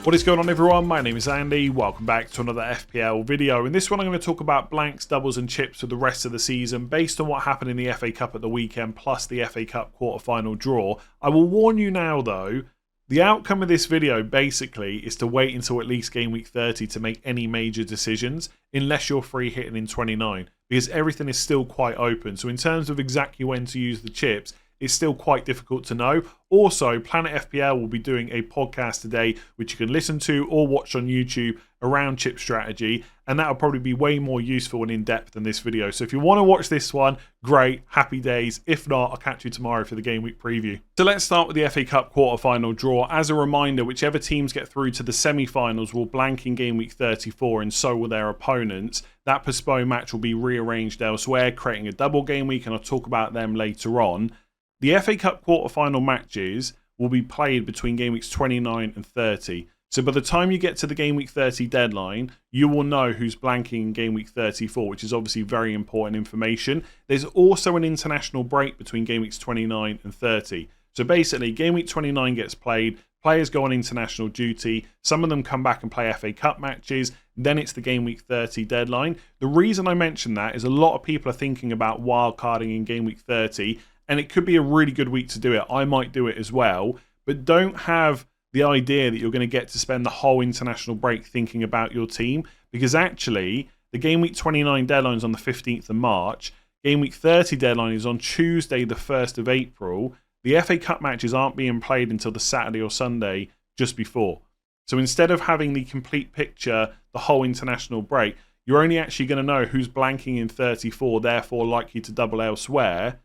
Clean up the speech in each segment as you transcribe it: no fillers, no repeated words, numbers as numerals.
What is going on, everyone? My name is Andy. Welcome back to another FPL video. In this one I'm going to talk about blanks, doubles and chips for the rest of the season based on what happened in the FA Cup at the weekend plus the FA Cup quarter-final draw. I will warn you now though, the outcome of this video basically is to wait until at least game week 30 to make any major decisions unless you're free hitting in 29 because everything is still quite open. So in terms of exactly when to use the chips, it's still quite difficult to know. Also, Planet FPL will be doing a podcast today which you can listen to or watch on YouTube around chip strategy, and that'll probably be way more useful and in-depth than this video. So if you want to watch this one, great, happy days. If not, I'll catch you tomorrow for the game week preview. So let's start with the FA Cup quarter-final draw. As a reminder, whichever teams get through to the semi-finals will blank in game week 34 and so will their opponents. That postponed match will be rearranged elsewhere, creating a double game week, and I'll talk about them later on. The FA Cup quarter-final matches will be played between game weeks 29 and 30. So by the time you get to the game week 30 deadline, you will know who's blanking in game week 34, which is obviously very important information. There's also an international break between game weeks 29 and 30. So basically, game week 29 gets played, players go on international duty, some of them come back and play FA Cup matches, then it's the game week 30 deadline. The reason I mention that is a lot of people are thinking about wildcarding in game week 30, and it could be a really good week to do it. I might do it as well, but don't have the idea that you're going to get to spend the whole international break thinking about your team, because actually the game week 29 deadline is on the 15th of March. Game week 30 deadline is on Tuesday, the 1st of April. The FA Cup matches aren't being played until the Saturday or Sunday just before. So instead of having the complete picture, the whole international break, you're only actually going to know who's blanking in 34, therefore likely to double elsewhere,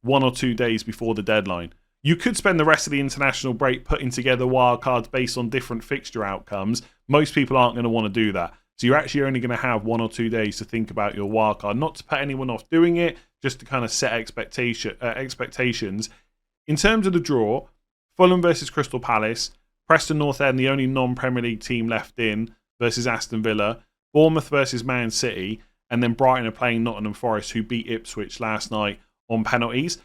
1 or 2 days before the deadline. You could spend the rest of the international break putting together wildcards based on different fixture outcomes. Most people aren't going to want to do that. So you're actually only going to have 1 or 2 days to think about your wildcard. Not to put anyone off doing it, just to kind of set expectations. In terms of the draw, Fulham versus Crystal Palace, Preston North End, the only non-Premier League team left in, versus Aston Villa, Bournemouth versus Man City, and then Brighton are playing Nottingham Forest, who beat Ipswich last night on penalties.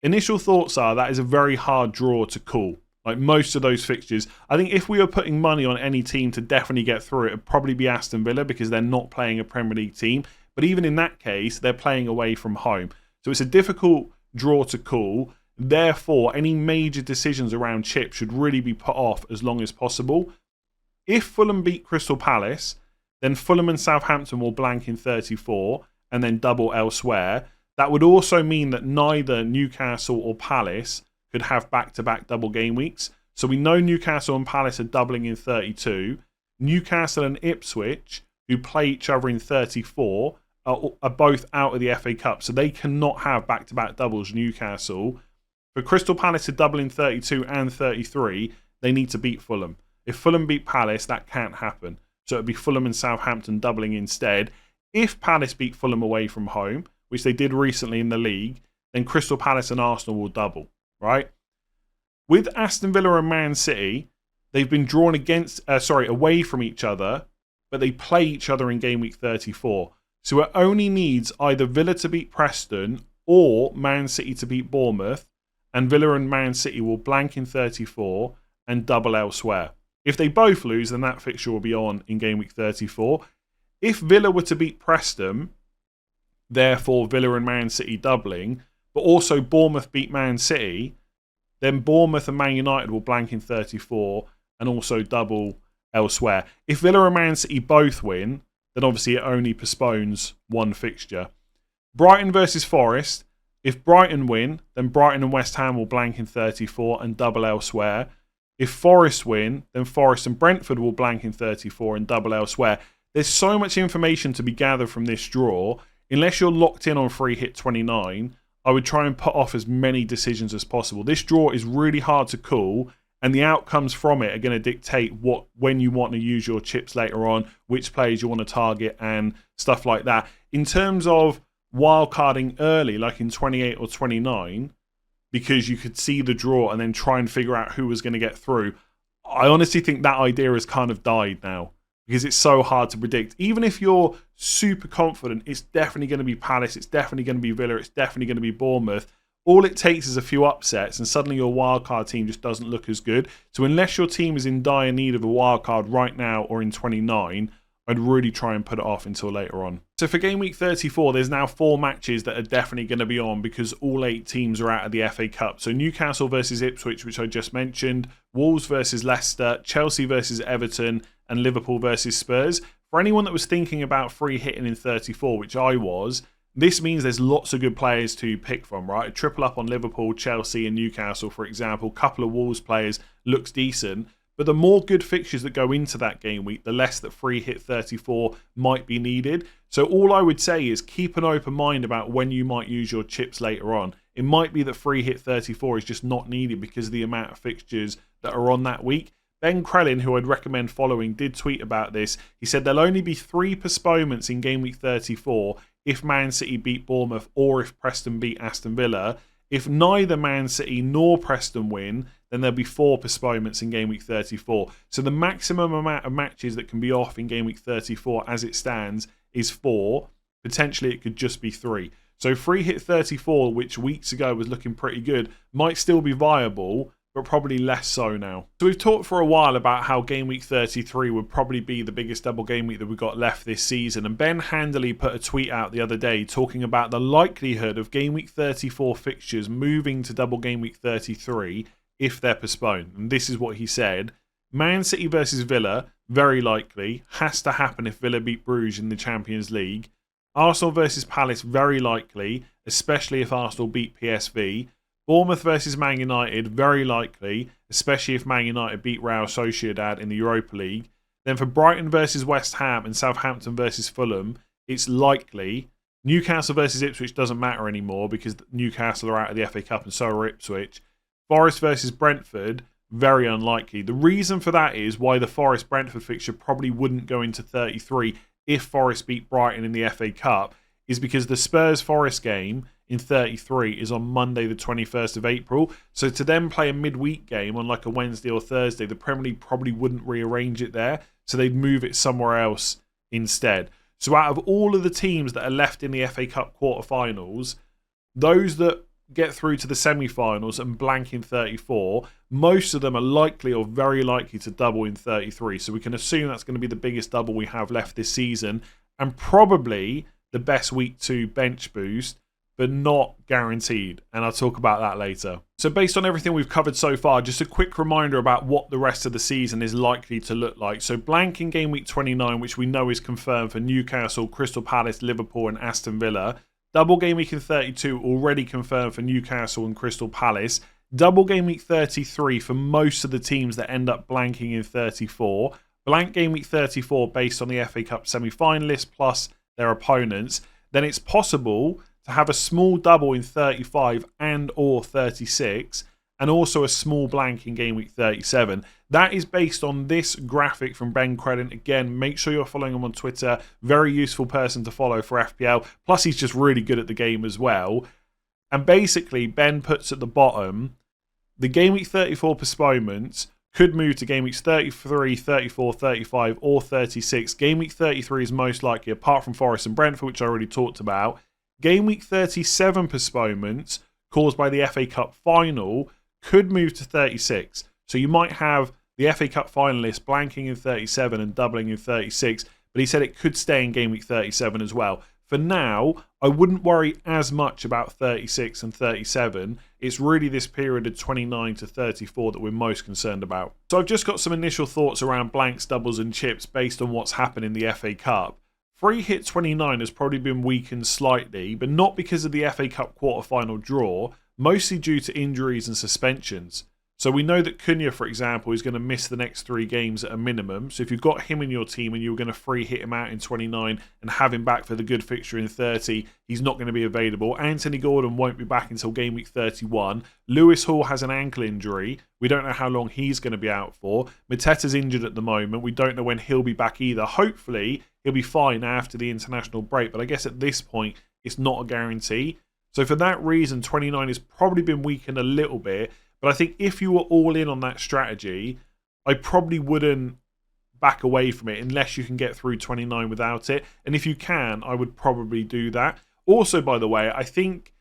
Initial thoughts are that is a very hard draw to call. Like most of those fixtures, I think if we were putting money on any team to definitely get through, it would probably be Aston Villa because they're not playing a Premier League team. But even in that case, they're playing away from home. So it's a difficult draw to call. Therefore, any major decisions around chip should really be put off as long as possible. If Fulham beat Crystal Palace, then Fulham and Southampton will blank in 34 and then double elsewhere. That would also mean that neither Newcastle or Palace could have back-to-back double game weeks. So we know Newcastle and Palace are doubling in 32. Newcastle and Ipswich, who play each other in 34, are both out of the FA Cup. So they cannot have back-to-back doubles, Newcastle. For Crystal Palace to double in 32 and 33, they need to beat Fulham. If Fulham beat Palace, that can't happen. So it would be Fulham and Southampton doubling instead. If Palace beat Fulham away from home, which they did recently in the league, then Crystal Palace and Arsenal will double, right? With Aston Villa and Man City, they've been drawn away from each other, but they play each other in game week 34. So it only needs either Villa to beat Preston or Man City to beat Bournemouth, and Villa and Man City will blank in 34 and double elsewhere. If they both lose, then that fixture will be on in game week 34. If Villa were to beat Preston, therefore Villa and Man City doubling, but also Bournemouth beat Man City, then Bournemouth and Man United will blank in 34 and also double elsewhere. If Villa and Man City both win, then obviously it only postpones one fixture. Brighton versus Forest. If Brighton win, then Brighton and West Ham will blank in 34 and double elsewhere. If Forest win, then Forest and Brentford will blank in 34 and double elsewhere. There's so much information to be gathered from this draw. Unless you're locked in on free hit 29, I would try and put off as many decisions as possible. This draw is really hard to call, and the outcomes from it are going to dictate when you want to use your chips later on, which players you want to target, and stuff like that. In terms of wildcarding early, like in 28 or 29, because you could see the draw and then try and figure out who was going to get through, I honestly think that idea has kind of died now. Because it's so hard to predict. Even if you're super confident, it's definitely going to be Palace, it's definitely going to be Villa, it's definitely going to be Bournemouth. All it takes is a few upsets and suddenly your wildcard team just doesn't look as good. So unless your team is in dire need of a wildcard right now or in 29, I'd really try and put it off until later on. So for game week 34, there's now 4 matches that are definitely going to be on because all 8 teams are out of the FA Cup. So Newcastle versus Ipswich, which I just mentioned, Wolves versus Leicester, Chelsea versus Everton, and Liverpool versus Spurs. For anyone that was thinking about free hitting in 34, which I was, this means there's lots of good players to pick from, right? A triple up on Liverpool, Chelsea and Newcastle, for example. A couple of Wolves players looks decent. But the more good fixtures that go into that game week, the less that free hit 34 might be needed. So all I would say is keep an open mind about when you might use your chips later on. It might be that free hit 34 is just not needed because of the amount of fixtures that are on that week. Ben Crellin, who I'd recommend following, did tweet about this. He said there'll only be 3 postponements in game week 34 if Man City beat Bournemouth or if Preston beat Aston Villa. If neither Man City nor Preston win, then there'll be 4 postponements in game week 34. So the maximum amount of matches that can be off in game week 34 as it stands is 4. Potentially it could just be 3. So free hit 34, which weeks ago was looking pretty good, might still be viable, but probably less so now. So we've talked for a while about how game week 33 would probably be the biggest double game week that we've got left this season. And Ben Handley put a tweet out the other day talking about the likelihood of game week 34 fixtures moving to double game week 33 if they're postponed. And this is what he said. Man City versus Villa, very likely, has to happen if Villa beat Bruges in the Champions League. Arsenal versus Palace, very likely, especially if Arsenal beat PSV. Bournemouth versus Man United, very likely, especially if Man United beat Real Sociedad in the Europa League. Then for Brighton versus West Ham and Southampton versus Fulham, it's likely. Newcastle versus Ipswich doesn't matter anymore because Newcastle are out of the FA Cup and so are Ipswich. Forest versus Brentford, very unlikely. The reason for that is why the Forest-Brentford fixture probably wouldn't go into 33 if Forest beat Brighton in the FA Cup is because the Spurs-Forest game in 33 is on Monday the 21st of April. So to then play a midweek game on like a Wednesday or Thursday, the Premier League probably wouldn't rearrange it there. So they'd move it somewhere else instead. So out of all of the teams that are left in the FA Cup quarterfinals, those that get through to the semi-finals and blank in 34, most of them are likely or very likely to double in 33. So we can assume that's going to be the biggest double we have left this season and probably the best week 2 bench boost, but not guaranteed. And I'll talk about that later. So based on everything we've covered so far, just a quick reminder about what the rest of the season is likely to look like. So blank in game week 29, which we know is confirmed for Newcastle, Crystal Palace, Liverpool and Aston Villa. Double game week in 32 already confirmed for Newcastle and Crystal Palace. Double game week 33 for most of the teams that end up blanking in 34. Blank game week 34 based on the FA Cup semi-finalists plus their opponents. Then it's possible to have a small double in 35 and or 36 and also a small blank in game week 37. That is based on this graphic from Ben Crellin. Again, make sure you're following him on Twitter. Very useful person to follow for FPL. Plus, he's just really good at the game as well. And basically, Ben puts at the bottom, the game week 34 postponements could move to game weeks 33, 34, 35 or 36. Game week 33 is most likely, apart from Forest and Brentford, which I already talked about. Game week 37 postponements caused by the FA Cup final could move to 36. So you might have the FA Cup finalists blanking in 37 and doubling in 36, but he said it could stay in game week 37 as well. For now, I wouldn't worry as much about 36 and 37. It's really this period of 29 to 34 that we're most concerned about. So I've just got some initial thoughts around blanks, doubles and chips based on what's happened in the FA Cup. Free hit 29 has probably been weakened slightly, but not because of the FA Cup quarter-final draw, mostly due to injuries and suspensions. So we know that Cunha, for example, is going to miss the next 3 games at a minimum. So if you've got him in your team and you're going to free hit him out in 29 and have him back for the good fixture in 30, he's not going to be available. Anthony Gordon won't be back until game week 31. Lewis Hall has an ankle injury. We don't know how long he's going to be out for. Mateta's injured at the moment. We don't know when he'll be back either. Hopefully, he'll be fine after the international break. But I guess at this point, it's not a guarantee. So for that reason, 29 has probably been weakened a little bit. But I think if you were all in on that strategy, I probably wouldn't back away from it unless you can get through 29 without it. And if you can, I would probably do that. Also, by the way, I think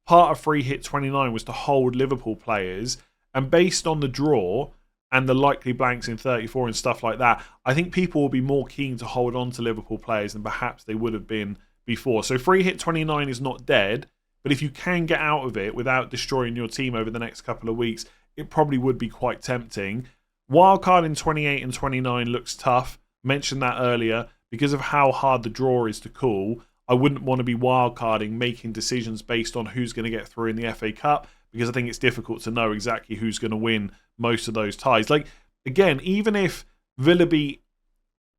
part of free hit 29 was to hold Liverpool players, and based on the draw and the likely blanks in 34 and stuff like that, I think people will be more keen to hold on to Liverpool players than perhaps they would have been before. So free hit 29 is not dead, but if you can get out of it without destroying your team over the next couple of weeks, it probably would be quite tempting. Wildcard in 28 and 29 looks tough. Mentioned that earlier. Because of how hard the draw is to call, I wouldn't want to be wildcarding, making decisions based on who's going to get through in the FA Cup, because I think it's difficult to know exactly who's going to win most of those ties. Like, again, even if Villa beat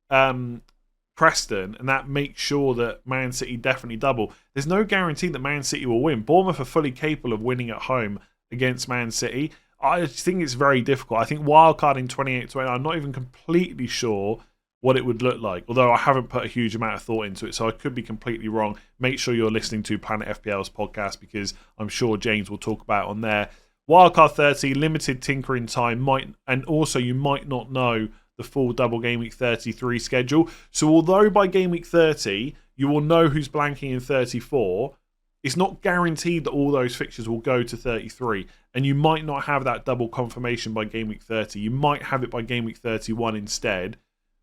Preston and that makes sure that Man City definitely double, there's no guarantee that Man City will win. Bournemouth are fully capable of winning at home against Man City. I think it's very difficult. I think wildcarding 28-29, I'm not even completely sure what it would look like, although I haven't put a huge amount of thought into it, so I could be completely wrong. Make sure you're listening to Planet FPL's podcast, because I'm sure James will talk about it on there. Wildcard 30, limited tinkering time, and also you might not know the full double game week 33 schedule. So although by game week 30 you will know who's blanking in 34, it's not guaranteed that all those fixtures will go to 33, and you might not have that double confirmation by game week 30. You might have it by game week 31 instead.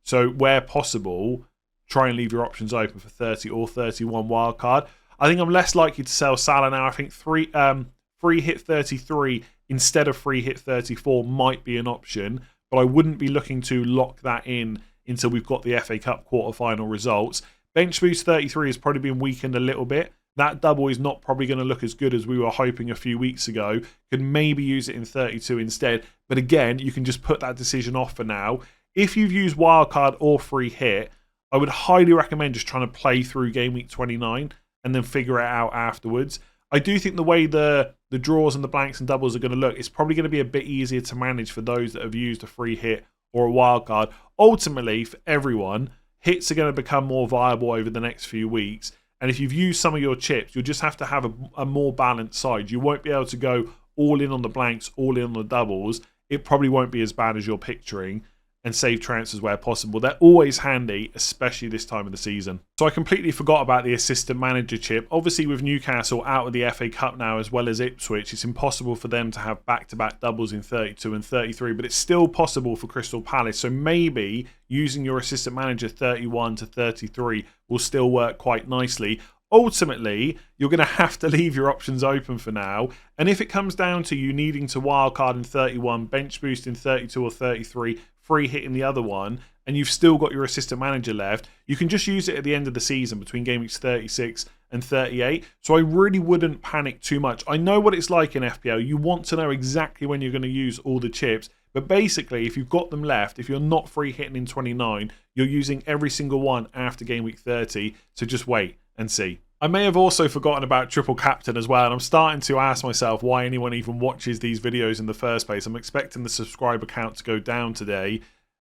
So where possible, try and leave your options open for 30 or 31 wildcard. I think I'm less likely to sell Salah now. I think free hit 33 instead of free hit 34 might be an option, but I wouldn't be looking to lock that in until we've got the FA Cup quarter-final results. Bench boost 33 has probably been weakened a little bit. That double is not probably going to look as good as we were hoping a few weeks ago. Could maybe use it in 32 instead. But again, you can just put that decision off for now. If you've used wildcard or free hit, I would highly recommend just trying to play through game week 29 and then figure it out afterwards. I do think the way the draws and the blanks and doubles are going to look, it's probably going to be a bit easier to manage for those that have used a free hit or a wildcard. Ultimately, for everyone, hits are going to become more viable over the next few weeks. And if you've used some of your chips, you'll just have to have a more balanced side. You won't be able to go all in on the blanks, all in on the doubles. It probably won't be as bad as you're picturing, and save transfers where possible. They're always handy, especially this time of the season. So I completely forgot about the assistant manager chip. Obviously, with Newcastle out of the FA Cup now, as well as Ipswich, it's impossible for them to have back-to-back doubles in 32 and 33, but it's still possible for Crystal Palace. So maybe using your assistant manager 31 to 33 will still work quite nicely. Ultimately, you're going to have to leave your options open for now. And if it comes down to you needing to wildcard in 31, bench boost in 32 or 33, free hit in the other one, and you've still got your assistant manager left, you can just use it at the end of the season between game weeks 36 and 38. So I really wouldn't panic too much. I know what it's like in FPL. You want to know exactly when you're going to use all the chips. But basically, if you've got them left, if you're not free hitting in 29, you're using every single one after game week 30. So just wait and see. I may have also forgotten about Triple Captain as well, and I'm starting to ask myself why anyone even watches these videos in the first place. I'm expecting the subscriber count to go down today.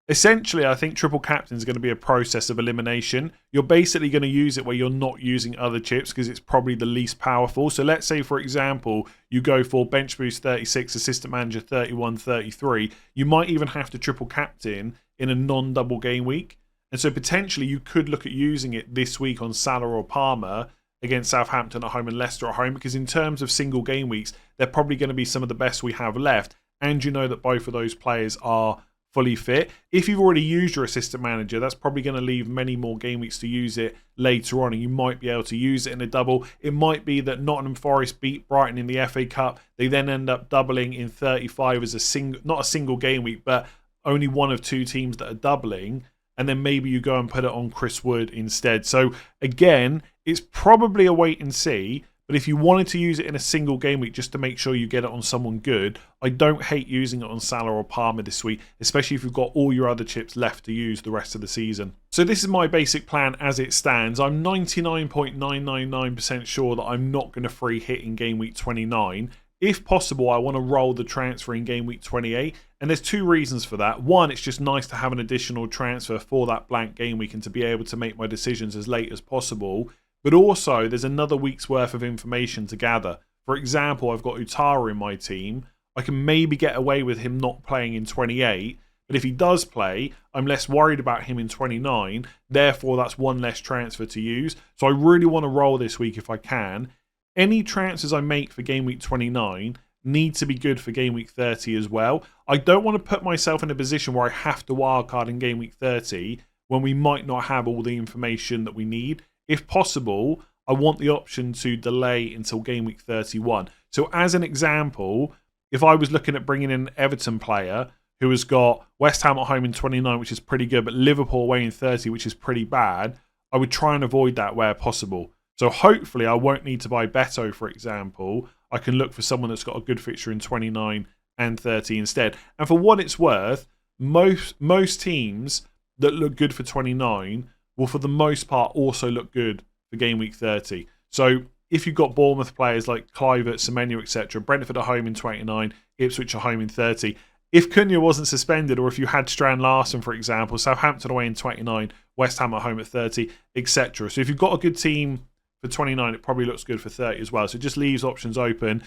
Essentially, I think Triple Captain is going to be a process of elimination. You're basically going to use it where you're not using other chips because it's probably the least powerful. So let's say, for example, you go for Bench Boost 36, Assistant Manager 31, 33. You might even have to Triple Captain in a non-double game week. And so potentially you could look at using it this week on Salah or Palmer against Southampton at home and Leicester at home, because in terms of single game weeks, they're probably going to be some of the best we have left. And you know that both of those players are fully fit. If you've already used your assistant manager, that's probably going to leave many more game weeks to use it later on, and you might be able to use it in a double. It might be that Nottingham Forest beat Brighton in the FA Cup. They then end up doubling in 35 as not a single game week, but only one of two teams that are doubling. And then maybe you go and put it on Chris Wood instead. So again, it's probably a wait and see. But if you wanted to use it in a single game week just to make sure you get it on someone good, I don't hate using it on Salah or Palmer this week, especially if you've got all your other chips left to use the rest of the season. So this is my basic plan as it stands. I'm 99.999% sure that I'm not going to free hit in game week 29. If possible, I want to roll the transfer in game week 28. And there's two reasons for that. One, it's just nice to have an additional transfer for that blank game week and to be able to make my decisions as late as possible. But also, there's another week's worth of information to gather. For example, I've got Utara in my team. I can maybe get away with him not playing in 28. But if he does play, I'm less worried about him in 29. Therefore, that's one less transfer to use. So I really want to roll this week if I can. any transfers I make for game week 29 need to be good for game week 30 as well. I don't want to put myself in a position where I have to wildcard in game week 30 when we might not have all the information that we need. If possible, I want the option to delay until game week 31. So as an example, if I was looking at bringing in an Everton player who has got West Ham at home in 29, which is pretty good, but Liverpool away in 30, which is pretty bad, I would try and avoid that where possible. So hopefully I won't need to buy Beto, for example. I can look for someone that's got a good fixture in 29 and 30 instead. And for what it's worth, most teams that look good for 29 will for the most part also look good for game week 30. So if you've got Bournemouth players like Kluivert, Semenyo, etc., Brentford at home in 29, Ipswich at home in 30. If Cunha wasn't suspended, or if you had Strand Larsen, for example, Southampton away in 29, West Ham at home at 30, etc. So if you've got a good team for 29, it probably looks good for 30 as well. So it just leaves options open.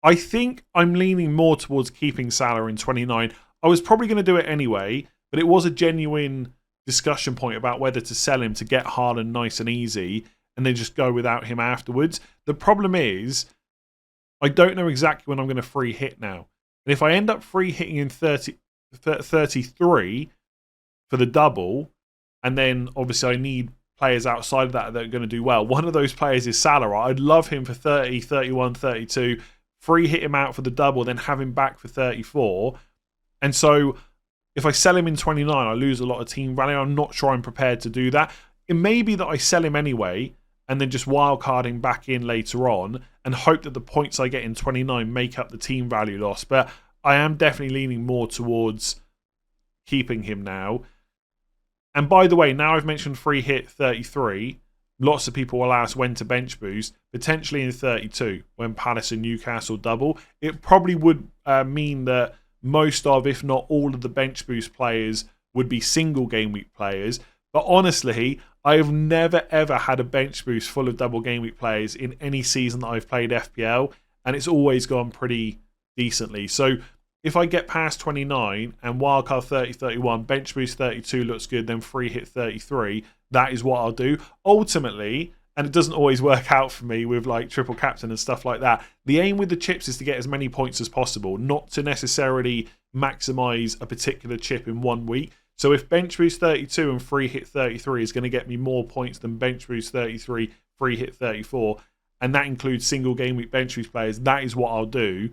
I think I'm leaning more towards keeping Salah in 29. I was probably going to do it anyway, but it was a genuine discussion point about whether to sell him to get Haaland nice and easy and then just go without him afterwards. The problem is, I don't know exactly when I'm going to free hit now. And if I end up free hitting in 33 for the double, and then obviously I need players outside of that are going to do well. One of those players is Salah. I'd love him for 30, 31, 32, free hit him out for the double, then have him back for 34. And so if I sell him in 29, I lose a lot of team value. I'm not sure I'm prepared to do that. It may be that I sell him anyway and then just wildcarding back in later on and hope that the points I get in 29 make up the team value loss. But I am definitely leaning more towards keeping him now. And by the way, now I've mentioned free hit 33, lots of people will ask when to bench boost, potentially in 32, when Palace and Newcastle double. It probably would mean that most of, if not all of the bench boost players would be single game week players. But honestly, I have never ever had a bench boost full of double game week players in any season that I've played FPL, and it's always gone pretty decently. So if I get past 29 and wildcard 30, 31, bench boost 32 looks good, then free hit 33, that is what I'll do. Ultimately, and it doesn't always work out for me with like triple captain and stuff like that, the aim with the chips is to get as many points as possible, not to necessarily maximize a particular chip in 1 week. So if bench boost 32 and free hit 33 is going to get me more points than bench boost 33, free hit 34, and that includes single game week bench boost players, that is what I'll do.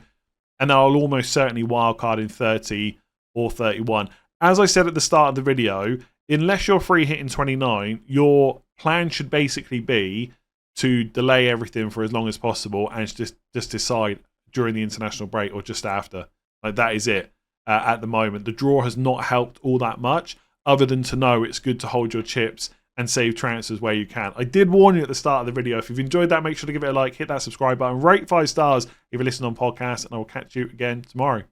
And I'll almost certainly wildcard in 30 or 31. As I said at the start of the video, unless you're free hitting 29, your plan should basically be to delay everything for as long as possible and just decide during the international break or just after. Like, that is it at the moment. The draw has not helped all that much, other than to know it's good to hold your chips and save transfers where you can. I did warn you at the start of the video. If you've enjoyed that, make sure to give it a like, hit that subscribe button, rate 5 stars if you're listening on podcast, and I will catch you again tomorrow.